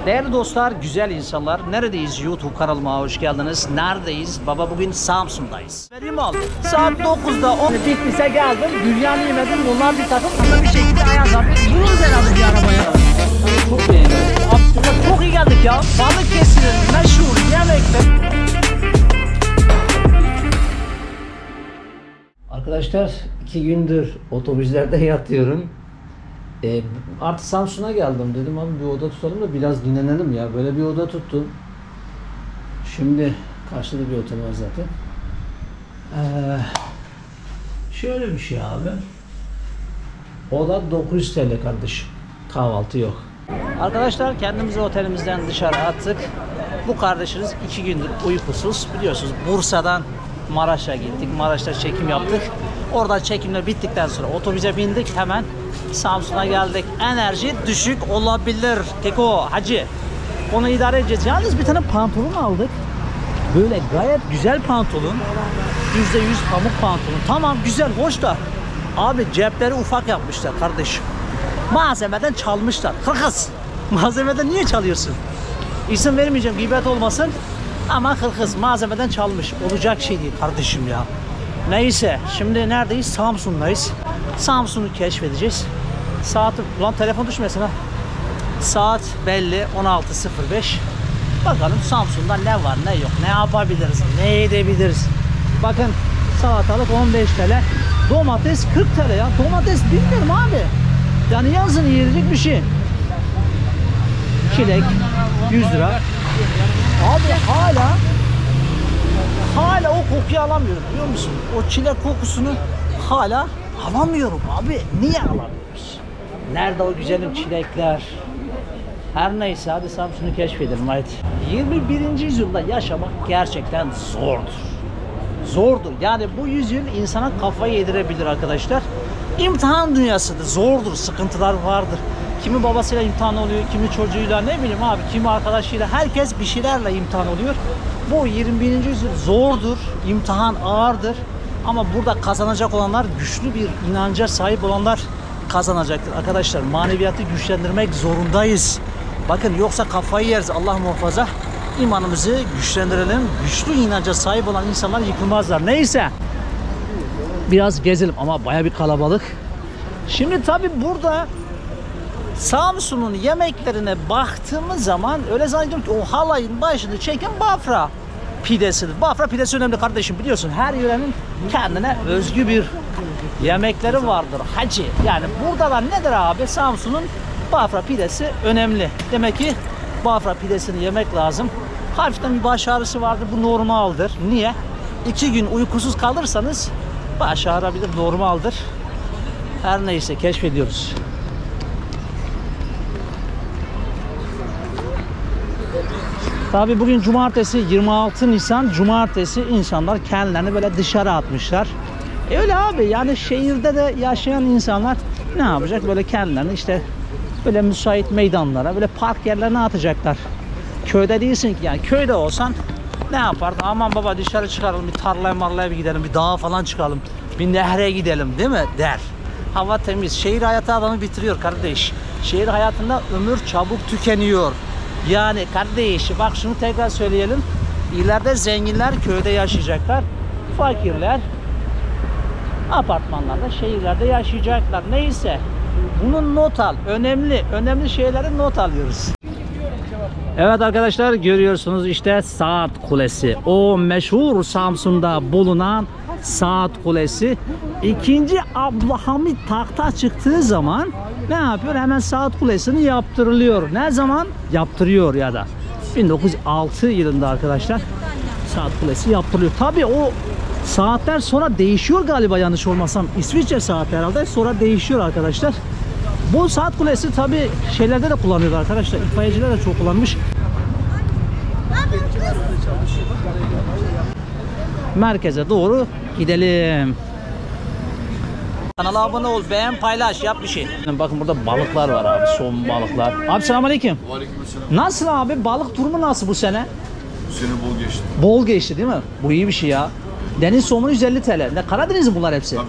Değerli dostlar, güzel insanlar, neredeyiz? YouTube kanalıma hoş geldiniz. Neredeyiz? Baba bugün Samsun'dayız. Vereyim al. Saat 9'da Bitlis'e geldim. Dünyanı yemedim. Bunlar bir takım ama bir şekilde ayarladım. Buluruz herhalde bir arabaya. Çok beğeniyorum. Aslında çok iyi geldik ya. Balıkesir'in meşhur yemekler. Arkadaşlar 2 gündür otobüslerde yatıyorum. Artık Samsun'a geldim, dedim abi bir oda tutalım da biraz dinlenelim ya. Böyle bir oda tuttum. Şimdi karşıda bir otel var zaten. Şöyle bir şey abi. Oda 900 TL kardeşim. Kahvaltı yok. Arkadaşlar kendimizi otelimizden dışarı attık. Bu kardeşiniz 2 gündür uykusuz. Biliyorsunuz Bursa'dan Maraş'a gittik. Maraş'ta çekim yaptık. Oradan çekimler bittikten sonra otobüse bindik. Hemen Samsun'a geldik. Enerji düşük olabilir. Keko, hacı. Onu idare edeceğiz. Yalnız bir tane pantolon aldık. Böyle gayet güzel pantolon. %100 pamuk pantolon. Tamam güzel, hoş da. Abi cepleri ufak yapmışlar kardeşim. Malzemeden çalmışlar. Hırkız. Malzemeden niye çalıyorsun? İsim vermeyeceğim, gıybet olmasın. Ama hırkız malzemeden çalmış. Olacak şey değil kardeşim ya. Neyse, şimdi neredeyiz? Samsun'dayız. Samsun'u keşfedeceğiz. Saat, ulan telefon düşmesin ha. Saat belli 16.05. Bakalım Samsun'da ne var ne yok, ne yapabiliriz, ne edebiliriz. Bakın salatalık 15 TL, domates 40 TL ya. Domates bilmiyorum abi. Yani yazın yiyecek bir şey. Çilek 100 lira. Abi hala o kokuyu alamıyorum, biliyor musun? O çilek kokusunu hala alamıyorum abi. Niye alamıyoruz? Nerede o güzelim çilekler? Her neyse, hadi Samsun'u keşfedelim haydi. 21. yüzyılda yaşamak gerçekten zordur. Zordur. Yani bu yüzyıl insana kafayı yedirebilir arkadaşlar. İmtihan dünyasıdır. Zordur. Sıkıntılar vardır. Kimi babasıyla imtihan oluyor, kimi çocuğuyla, ne bileyim abi, kimi arkadaşıyla, herkes bir şeylerle imtihan oluyor. Bu 21. yüzyıl zordur, imtihan ağırdır. Ama burada kazanacak olanlar, güçlü bir inanca sahip olanlar kazanacaktır. Arkadaşlar maneviyatı güçlendirmek zorundayız. Bakın yoksa kafayı yeriz, Allah muhafaza. İmanımızı güçlendirelim. Güçlü inanca sahip olan insanlar yıkılmazlar. Neyse. Biraz gezelim ama baya bir kalabalık. Şimdi tabi burada Samsun'un yemeklerine baktığımız zaman öyle zannediyorum ki o halayın başını çeken Bafra pidesidir. Bafra pidesi önemli kardeşim, biliyorsun. Her yörenin kendine özgü bir yemekleri vardır hacı. Yani burada da nedir abi? Samsun'un Bafra pidesi önemli. Demek ki Bafra pidesini yemek lazım. Hafiften bir baş ağrısı vardır. Bu normaldir. Niye? 2 gün uykusuz kalırsanız baş ağrabilir. Normaldir. Her neyse, keşfediyoruz. Tabii bugün cumartesi, 26 Nisan cumartesi, insanlar kendilerini böyle dışarı atmışlar. Öyle abi, yani şehirde de yaşayan insanlar ne yapacak? Böyle kendilerini işte böyle müsait meydanlara, böyle park yerlerine atacaklar. Köyde değilsin ki, yani köyde olsan ne yapardın? Aman baba dışarı çıkaralım, bir tarlaya marlaya bir gidelim, bir dağa falan çıkalım, bir nehre gidelim değil mi der. Hava temiz. Şehir hayatı adamı bitiriyor kardeş. Şehir hayatında ömür çabuk tükeniyor. Yani kardeş bak, şunu tekrar söyleyelim. İleride zenginler köyde yaşayacaklar. Fakirler apartmanlarda, şehirlerde yaşayacaklar. Neyse. Bunu not al. Önemli şeyleri not alıyoruz. Evet arkadaşlar, görüyorsunuz işte Saat Kulesi. O meşhur Samsun'da bulunan Saat Kulesi. 2. Abdülhamit tahta çıktığı zaman ne yapıyor? Hemen Saat Kulesi'ni yaptırılıyor. Ne zaman? Yaptırıyor ya da. 1906 yılında arkadaşlar Saat Kulesi yaptırılıyor. Tabii o saatler sonra değişiyor galiba, yanlış olmasam. İsviçre saati herhalde, sonra değişiyor arkadaşlar. Bu Saat Kulesi tabii şeylerde de kullanıyorlar arkadaşlar. İtfaiyeciler de çok kullanmış. Merkeze doğru gidelim. Kanala abone ol, beğen, paylaş, yap bir şey. Bakın burada balıklar var abi, son balıklar. Abi selamünaleyküm. Aleykümselam. Nasıl abi, balık durumu nasıl bu sene? Bu sene bol geçti. Bol geçti değil mi? Bu iyi bir şey ya. Deniz somunu 150 TL. Ne, Karadeniz mi bunlar hepsi? Tabii.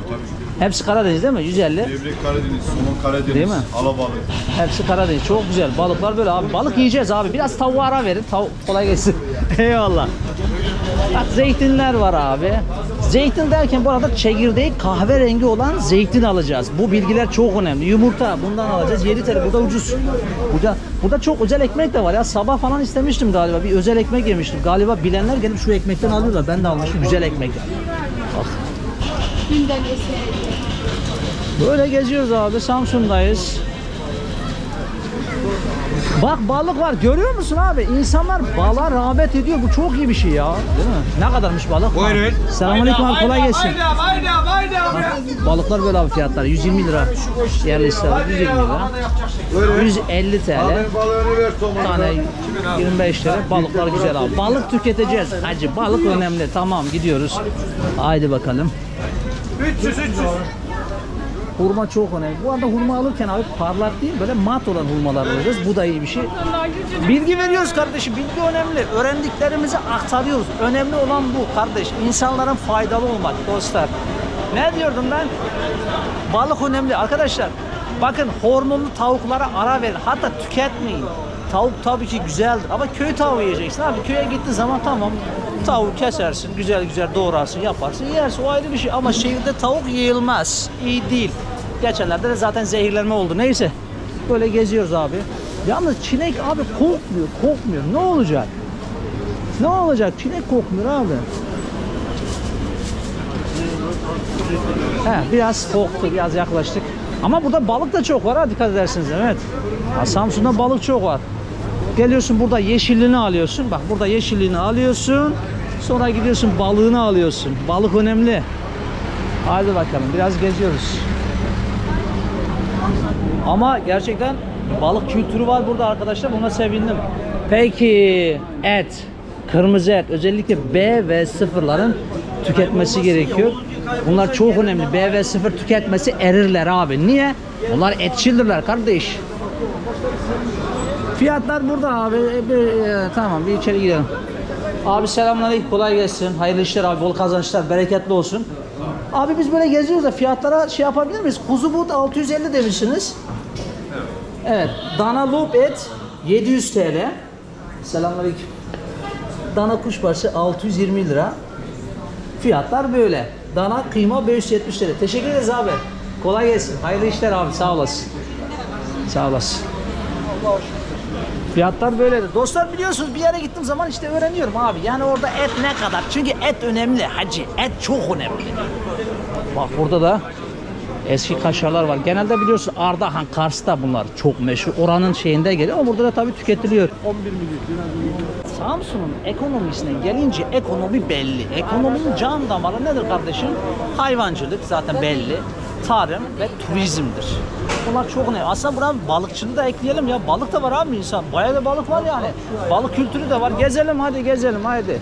Hepsi Karadeniz değil mi? 150. Levrek Karadeniz, somon Karadeniz, Değil mi? alabalık. Hepsi Karadeniz. Çok güzel. Balıklar böyle abi. Balık yiyeceğiz abi. Biraz tavuğa ara verin. Tavuk kolay gelsin. Eyvallah. Bak zeytinler var abi. Zeytin derken bu arada çekirdeği kahverengi olan zeytin alacağız. Bu bilgiler çok önemli. Yumurta bundan alacağız. 7 TL. Burada ucuz. Burada çok özel ekmek de var ya. Sabah falan istemiştim galiba. Bir özel ekmek yemiştim. Galiba bilenler gelip şu ekmekten alıyorlar. Ben de almıştım. Güzel ekmek. Bak. Böyle geziyoruz abi. Samsun'dayız. Bak balık var. Görüyor musun abi? İnsanlar balığa rağbet ediyor. Bu çok iyi bir şey ya. Değil mi? Ne kadarmış balık? Buyurun. Selamünaleyküm abi. Kolay gelsin. Balıklar böyle abi fiyatları. 120 lira. Yerli isterler. 120 lira. 150 TL. Balığını ver somon. Tane 25 lira. Balıklar güzel abi. Balık tüketeceğiz. Hacı balık önemli. Tamam gidiyoruz. Haydi bakalım. 300. Hurma çok önemli. Bu arada hurma alırken abi parlak değil böyle mat olan hurmalar alacağız. Bu da iyi bir şey. Bilgi veriyoruz kardeşim. Bilgi önemli. Öğrendiklerimizi aktarıyoruz. Önemli olan bu kardeş. İnsanların faydalı olmak dostlar. Ne diyordum ben? Balık önemli arkadaşlar. Bakın hormonlu tavuklara ara verin. Hatta tüketmeyin. Tavuk tabii ki güzeldir ama köy tavuğu yiyeceksin abi. Köye gittiğin zaman tamam tavuğu kesersin, güzel güzel doğrarsın, yaparsın, yersin. O ayrı bir şey ama şehirde tavuk yiyilmez. İyi değil. Geçenlerde de zaten zehirlenme oldu. Neyse. Böyle geziyoruz abi. Yalnız çilek abi kokmuyor. Ne olacak? Ne olacak? Çilek kokmuyor abi. Biraz koktu, biraz yaklaştık. Ama burada balık da çok var ha dikkat edersiniz evet. Samsun'da balık çok var. Geliyorsun burada yeşilliğini alıyorsun. Bak burada yeşilliğini alıyorsun. Sonra gidiyorsun balığını alıyorsun. Balık önemli. Hadi bakalım biraz geziyoruz. Ama gerçekten balık kültürü var burada arkadaşlar. Buna sevindim. Peki et, kırmızı et özellikle B ve sıfırların tüketmesi gerekiyor. Bunlar çok önemli. B ve sıfır tüketmesi erirler abi. Niye? Onlar etçildirler kardeş. Fiyatlar burada abi. Tamam bir içeri gidelim. Abi selamünaleyküm. Kolay gelsin. Hayırlı işler abi. Bol kazançlar. Bereketli olsun. Abi biz böyle geziyoruz da fiyatlara şey yapabilir miyiz? Kuzu but 650 demişsiniz. Evet. Dana loop et 700 TL. Selamünaleyküm. Dana kuşbaşı 620 lira. Fiyatlar böyle. Dana kıyma 570 TL. Teşekkür ederiz abi. Kolay gelsin. Hayırlı işler abi. Sağ olasın. Sağ olasın. Fiyatlar böyledir. Dostlar biliyorsunuz bir yere gittiğim zaman işte öğreniyorum abi. Yani orada et ne kadar? Çünkü et önemli hacı. Et çok önemli. Bak burada da eski kaşarlar var. Genelde biliyorsun Ardahan, Kars'ta bunlar çok meşhur. Oranın şeyinde geliyor ama burada da tabii tüketiliyor. 11 milyon. Samsun'un ekonomisine gelince ekonomi belli. Ekonominin can damarı nedir kardeşim? Hayvancılık zaten belli. Tarım ve turizmdir. Bunlar çok önemli. Aslında buna balıkçılığı da ekleyelim ya. Balık da var abi insan. Bayağı da balık var yani. Balık kültürü de var. Gezelim hadi gezelim hadi.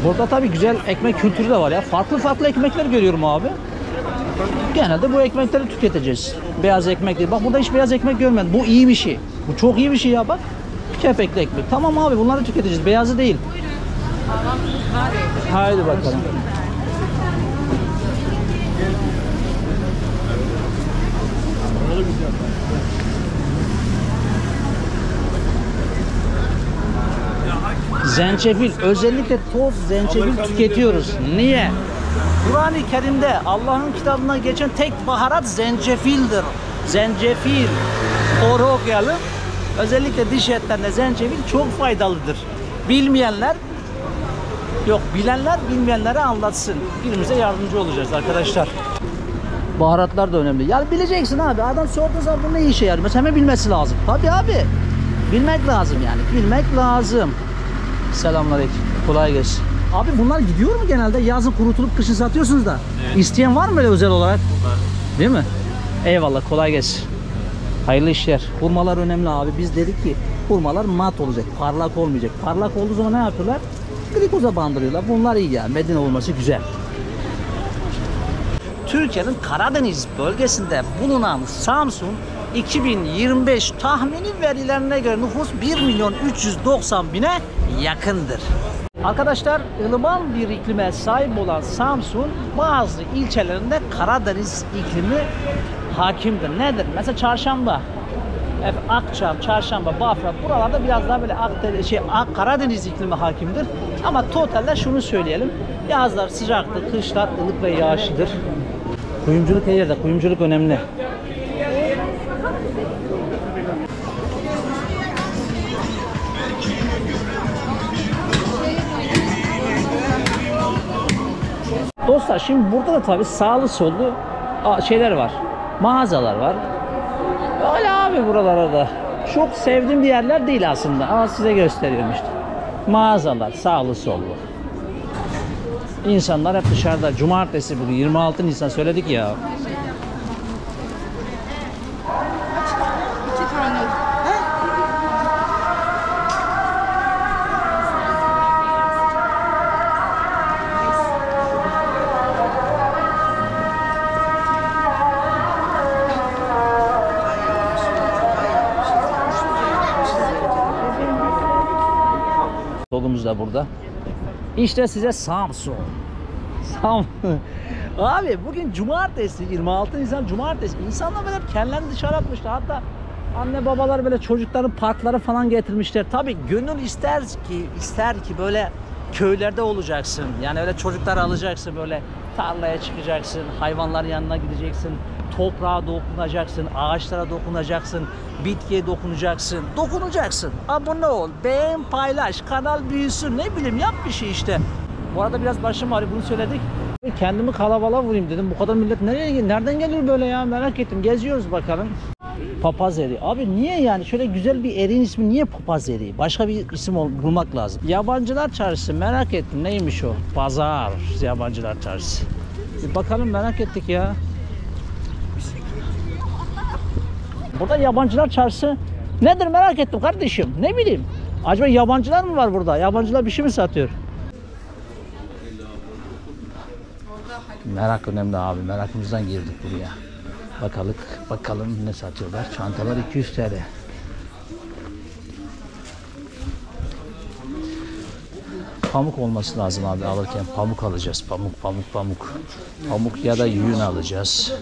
Burada tabii güzel ekmek kültürü de var ya. Farklı farklı ekmekler görüyorum abi. Genelde bu ekmekleri tüketeceğiz. Beyaz ekmek değil. Bak burada hiç beyaz ekmek görmedim. Bu iyi bir şey. Bu çok iyi bir şey ya bak. Kepekli ekmek. Tamam abi bunları tüketeceğiz. Beyazı değil. Haydi bakalım. Zencefil. Özellikle toz zencefil tüketiyoruz. Niye? Kur'an-ı Kerim'de Allah'ın kitabına geçen tek baharat zencefildir. Zencefil. Doğru okuyalım. Özellikle diş etlerinde zencefil çok faydalıdır. Bilmeyenler yok, bilenler bilmeyenlere anlatsın. Birbirimize yardımcı olacağız arkadaşlar. Baharatlar da önemli. Yani bileceksin abi. Adam sorduğu zaman bu ne işe yarıyor? Mesela hemen bilmesi lazım. Tabii abi. Bilmek lazım yani. Bilmek lazım. Selamünaleyküm. Kolay gelsin. Abi bunlar gidiyor mu genelde? Yazın kurutulup kışın satıyorsunuz da. Evet. İsteyen var mı böyle özel olarak? Var. Değil mi? Eyvallah. Kolay gelsin. Hayırlı işler. Hurmalar önemli abi. Biz dedik ki hurmalar mat olacak. Parlak olmayacak. Parlak olduğu zaman ne yapıyorlar? Glikoza bandırıyorlar. Bunlar iyi yani. Medine olması güzel. Türkiye'nin Karadeniz bölgesinde bulunan Samsun 2025 tahmini verilerine göre nüfus 1.390.000'e yakındır. Arkadaşlar, ılıman bir iklime sahip olan Samsun bazı ilçelerinde Karadeniz iklimi hakimdir. Nedir? Mesela Çarşamba, Akçam, Çarşamba, Bafra buralarda biraz daha böyle Karadeniz iklimi hakimdir. Ama totalde şunu söyleyelim. Yazlar sıcaktır, kışlar ılık ve yağışlıdır. Kuyumculuk her yerde, kuyumculuk önemli. Dostlar, şimdi burada da tabii sağlı sollu şeyler var. Mağazalar var. Öyle abi buralarda. Çok sevdiğim bir yerler değil aslında ama size gösteriyorum işte. Mağazalar sağlı sollu. İnsanlar hep dışarıda. Cumartesi bugün 26 Nisan söyledik ya. Solumuz da burada. İşte size Samsun. Abi bugün cumartesi, 26 Nisan cumartesi. İnsanlar böyle kendilerini dışarı atmışlar. Hatta anne babalar böyle çocukların parkları falan getirmişler. Tabii gönül ister ki böyle köylerde olacaksın. Yani öyle çocukları alacaksın, böyle tarlaya çıkacaksın, hayvanların yanına gideceksin, toprağa dokunacaksın, ağaçlara dokunacaksın, bitkiye dokunacaksın. Abone ol, beğen, paylaş, kanal büyüsün, ne bileyim yap bir şey işte. Bu arada biraz başım ağrıyor, bunu söyledik. Kendimi kalabalığa vurayım dedim. Bu kadar millet nereden geliyor böyle ya, merak ettim. Geziyoruz bakalım. Papaz eriği. Abi niye yani? Şöyle güzel bir eriğin ismi niye papaz eriği? Başka bir isim bulmak lazım. Yabancılar çarşısı, merak ettim. Neymiş o? Pazar. Yabancılar çarşısı. Bir bakalım, merak ettik ya. Burada yabancılar çarşısı nedir merak ettim kardeşim. Ne bileyim. Acaba yabancılar mı var burada? Yabancılar bir şey mi satıyor? Merak önemli abi. Merakımızdan girdik buraya. Bakalım ne satıyorlar. Çantalar 200 TL. Pamuk olması lazım abi, alırken pamuk alacağız. Pamuk ya da yün alacağız.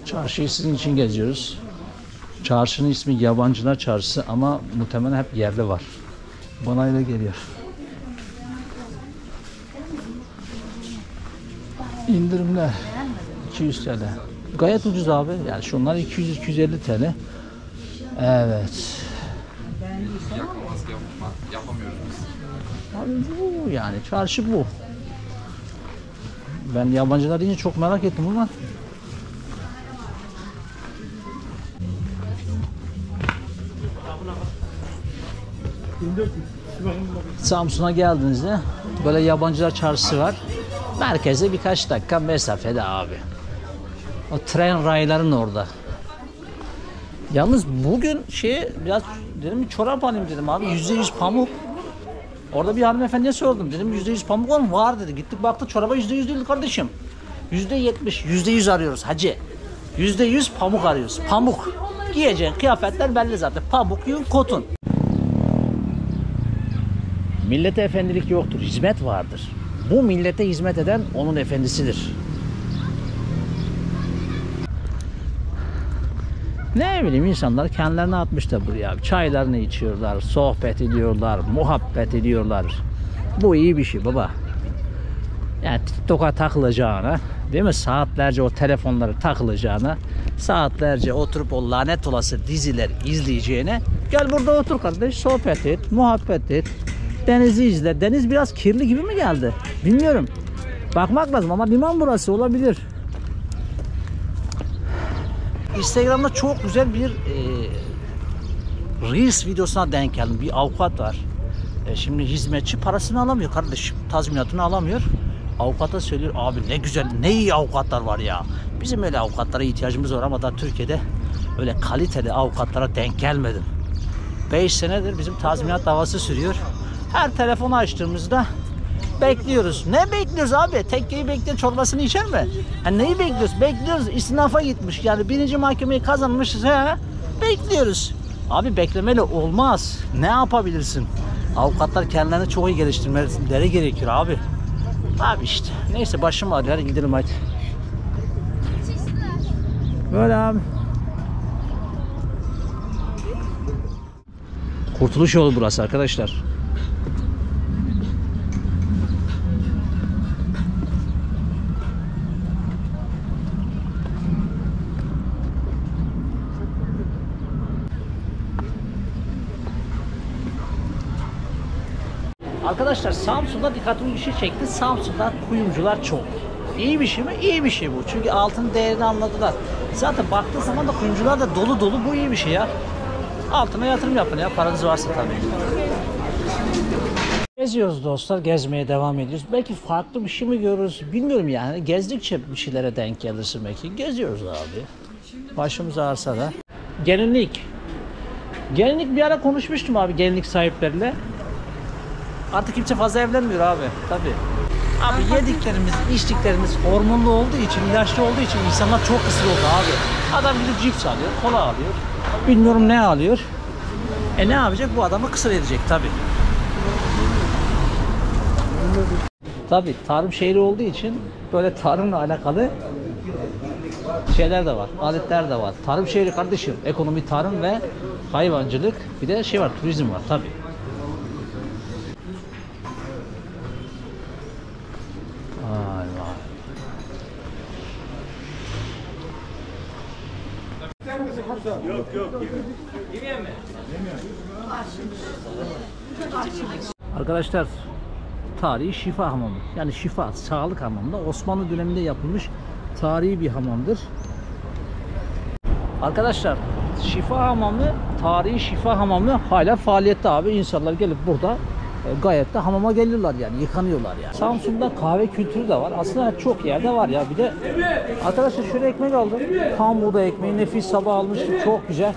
Çarşıyı sizin için geziyoruz. Çarşının ismi Yabancılar Çarşısı ama muhtemelen hep yerli var. Bana öyle geliyor. İndirimler 200 TL. Gayet ucuz abi. Yani şunlar 200-250 TL. Evet. Yapamıyoruz biz. Abi bu yani çarşı bu. Ben yabancılar deyince çok merak ettim ama. Samsun'a geldiğinizde böyle yabancılar çarşısı var. Merkeze birkaç dakika mesafede abi. O tren rayların orada. Yalnız bugün biraz dedim, çorap alayım dedim abi, %100 pamuk. Orada bir hanımefendiye sordum, dedim %100 pamuk var mı? Var dedi. Gittik baktık, çoraba %100 değil kardeşim. %70, %100 arıyoruz hacı. %100 pamuk arıyoruz. Pamuk. Giyeceğin kıyafetler belli zaten. Pamuk, yün, kotun. Millete efendilik yoktur, hizmet vardır. Bu millete hizmet eden onun efendisidir. Ne bileyim, insanlar kendilerini atmışlar buraya. Çaylarını içiyorlar, sohbet ediyorlar, muhabbet ediyorlar. Bu iyi bir şey baba. Yani TikTok'a takılacağına, değil mi? Saatlerce o telefonlara takılacağına, saatlerce oturup o lanet olası diziler izleyeceğine, gel burada otur kardeş, sohbet et, muhabbet et. Denizi izle. Deniz biraz kirli gibi mi geldi? Bilmiyorum. Bakmak lazım ama liman burası olabilir. Instagram'da çok güzel bir Reels videosuna denk geldim. Bir avukat var. Şimdi hizmetçi parasını alamıyor kardeşim. Tazminatını alamıyor. Avukata söylüyor, abi ne güzel, ne iyi avukatlar var ya. Bizim öyle avukatlara ihtiyacımız var ama da Türkiye'de öyle kaliteli avukatlara denk gelmedim. 5 senedir bizim tazminat davası sürüyor. Her telefonu açtığımızda Bekliyoruz. Ne bekliyoruz abi? Tekkeyi bekleyen çorbasını içer mi? Ha, neyi bekliyoruz? Bekliyoruz. İstinafa gitmiş. Yani birinci mahkemeyi kazanmışız. He? Bekliyoruz. Abi beklemeli olmaz. Ne yapabilirsin? Avukatlar kendilerini çok iyi geliştirmeleri gerekiyor abi. Abi işte. Neyse başım ağrıyor. Hadi gidelim hadi. Böyle abi. Kurtuluş yolu burası arkadaşlar. Arkadaşlar Samsun'da dikkatimi bir şey çekti. Samsun'da kuyumcular çok. İyi bir şey mi? İyi bir şey bu. Çünkü altın değerini anladılar. Zaten baktığı zaman da kuyumcular da dolu dolu. Bu iyi bir şey ya. Altına yatırım yapın ya. Paranız varsa tabii. Geziyoruz dostlar. Gezmeye devam ediyoruz. Belki farklı bir şey mi görürüz? Bilmiyorum yani. Gezdikçe bir şeylere denk gelirsin belki. Geziyoruz abi. Başımız ağrısa da. Gelinlik. Gelinlik bir ara konuşmuştum abi gelinlik sahipleriyle. Artık kimse fazla evlenmiyor abi. Tabii. Abi yediklerimiz, içtiklerimiz hormonlu olduğu için, ilaçlı olduğu için insanlar çok kısır oldu abi. Adam gidip cips alıyor, kola alıyor. Bilmiyorum ne alıyor. Ne yapacak? Bu adamı kısır edecek tabii. Tabii tarım şehri olduğu için böyle tarımla alakalı şeyler de var, adetler de var. Tarım şehri kardeşim, ekonomi, tarım ve hayvancılık, bir de şey var, turizm var tabii. Vay vay. Arkadaşlar tarihi şifa hamamı. Yani şifa, sağlık hamamında Osmanlı döneminde yapılmış tarihi bir hamamdır. Arkadaşlar şifa hamamı, tarihi şifa hamamı hala faaliyette abi. İnsanlar gelip burada gayet de hamama geliyorlar yani, yıkanıyorlar yani. Samsun'da kahve kültürü de var. Aslında çok yerde var ya. Bir de arkadaşlar şöyle ekmek aldım. Tam buğday ekmeği, nefis, sabah almıştım. Çok güzel.